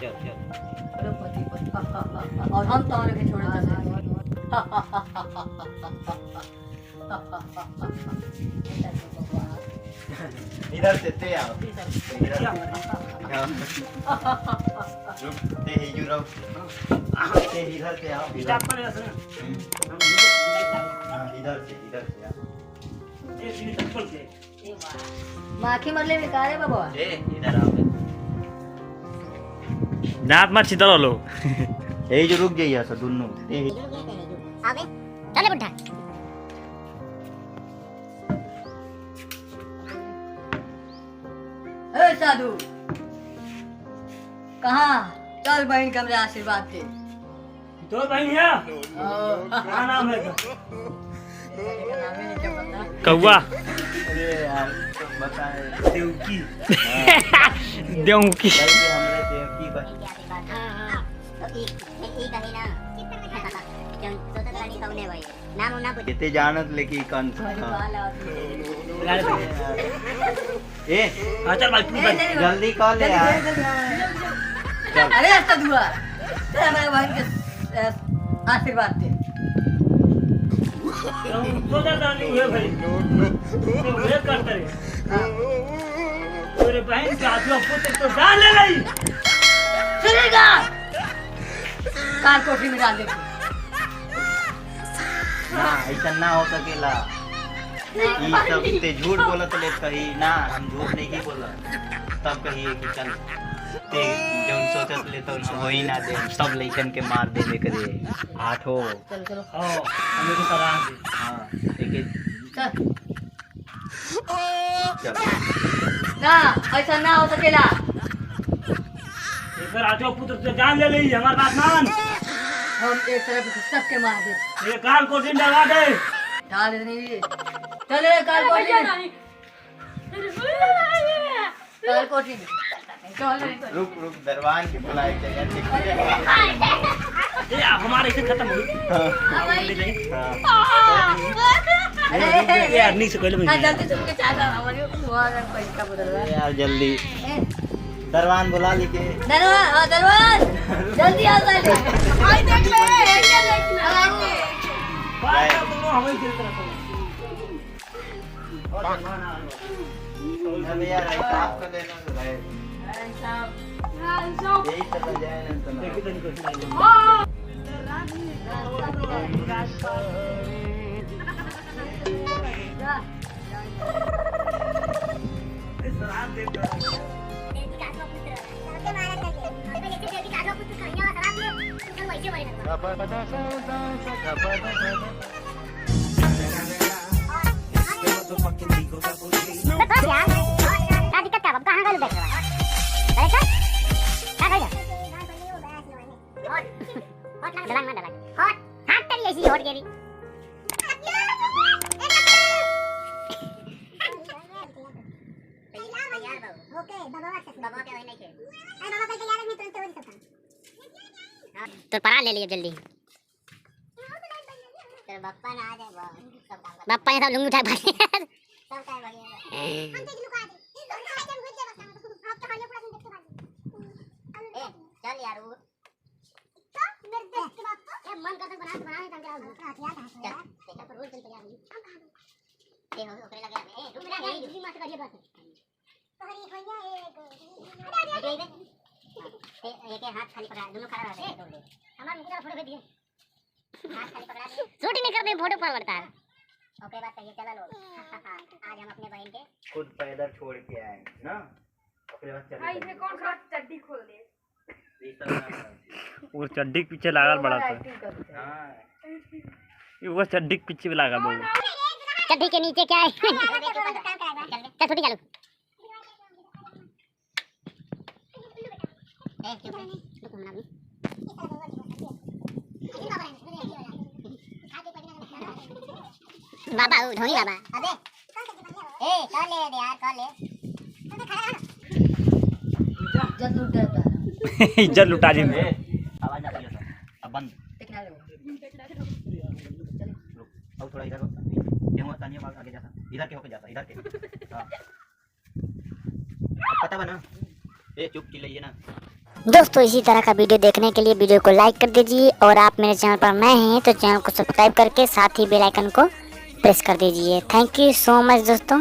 चल चल। अरे पति पति और हम तो के छोड़ दे इधर से ते आओ ते ही जुड़ो ते इधर से आओ स्टार्ट करेगा सर इधर से आओ ये सीधी चप्पल से माखी मरले में का रे बाबा ए इधर आओ दांत मत छितरो लो यही जो रुक जाइए सर दोनों आवे चले बुढ़ा ए साधु कहाँ चल बहन के हमरे आशीर्वाद दे तो भाई है क्या नाम है कौआ अरे यार बताए देवकी देवकी जल्दी हमरे देवकी बस तो ई कही ना क्यों तो तनी कौने भाई नाम ना पूछ इतने जानत लेके कौन सा ए हां चल भाई पूछ जल्दी कॉल ले यार अरे अच्छा दुआ तेरा हमारे बहन के आशीर्वाद दे तो नहीं हुए भाई तो वे करते रे तेरे बहन के हाथों पुत्र तो डाल ले गई सुनेगा कार कोठरी में डाल दे ना ऐसा ना हो सकेला ये सब ते झूठ बोलत ले कही ना हम झूठ नहीं बोला तब कहिए कि चल ते जौन सोचत ले तो हो ही ना दे सब लइकन के मार देवे करे आठो चलो चलो हां हमें को सलाह दे हां एक चल चल ना ऐसा ना हो सकेला एक बार हाथों पुत्र तो जान ले ली हमार बात मान हम एक तरफ से सबके मार दे ये काल को दिन डलवा दे डाल नहीं चले काल कोठरी में काल कोठरी में चल रुक रुक दरबान के बुलाए चाहिए ये हमारे से खत्म हो ले ले अरे यार नहीं से पहले हाँ जल्दी चुपके चाहता हमारे तुम्हारा पैसा बदल रहा है यार जल्दी दरबान बुला लेके दरबान हाँ दरबान जल्दी आओ साले आई देख ले क्या देखना बात तो हमें दिल तरह अरे यार ऐसा आप कर लेना भाई यही चला जाए ना तो देखो तो नहीं इस रात देख देवकी का आत्मा पुत्र सबके मारा करके और मैं जैसे देवकी का आत्मा पुत्र कन्या वाला शराब में तुम वैसे मरे क्या दिक्कत क्या बाबू कहाँ गए बैठ रहा अरे क्या क्या गया हॉट डलांग में डलांग हॉट हाथ तेरी ऐसी हॉट गेरी ओके बाबा के वही नहीं खेल अरे बाबा पे यार मैं तुरंत हो नहीं सकता तो पढ़ा ले लिए जल्दी तेरे बाप्पा ना आ जाए बाप्पा ये सब लुंगी उठा भागे सब काय भागे हम तो लुका दे इस दोनों का जम घुस जाए बस आप तो खाली पूरा दिन देखते भागे ए चल यार वो तो मेरे देश के बाप को ये मन करता बनाने नहीं तंग रहा हथियार है चल देखा पर रोज दिन तैयार नहीं ये हो ओकरे लगे ए रुक मेरा नहीं दूसरी मार करिए बात तोहरी भैया एक एक हाथ खाली पकड़ा दोनों खड़ा रहे तोड़ दे हमारे मुंह का फोटो भेज दिए हाथ खाली पकड़ा दे शूट नहीं करते फोटो पर पड़ता है ओके बात कहिए चला लो आज हम अपने बहन के खुद पैदल छोड़ के आए ना ओकरे बाद चले भाई ये कौन सा चड्डी खोल दे वो चड्डी के पीछे लागल बड़ा था हां वो चड्डी के पीछे लागल बड़ा चड्डी के नीचे क्या है चल छोटी चलो ए चुप रह रुक मना भी बाबा धोनी बाबा अबे ए कर ले यार कर ले तो खड़ा है जब लूट जाता है इज्जत लुटा दी आवाज ना करियो अब बंद देखना लो रुक अब थोड़ा इधर देखो तानिया बाग आगे जाता इधर के होके जाता इधर के हां पता बना ए चुप चिल्लाइए ना दोस्तों इसी तरह का वीडियो देखने के लिए वीडियो को लाइक कर दीजिए, और आप मेरे चैनल पर नए हैं तो चैनल को सब्सक्राइब करके साथ ही बेल आइकन को प्रेस कर दीजिए। थैंक यू सो मच दोस्तों।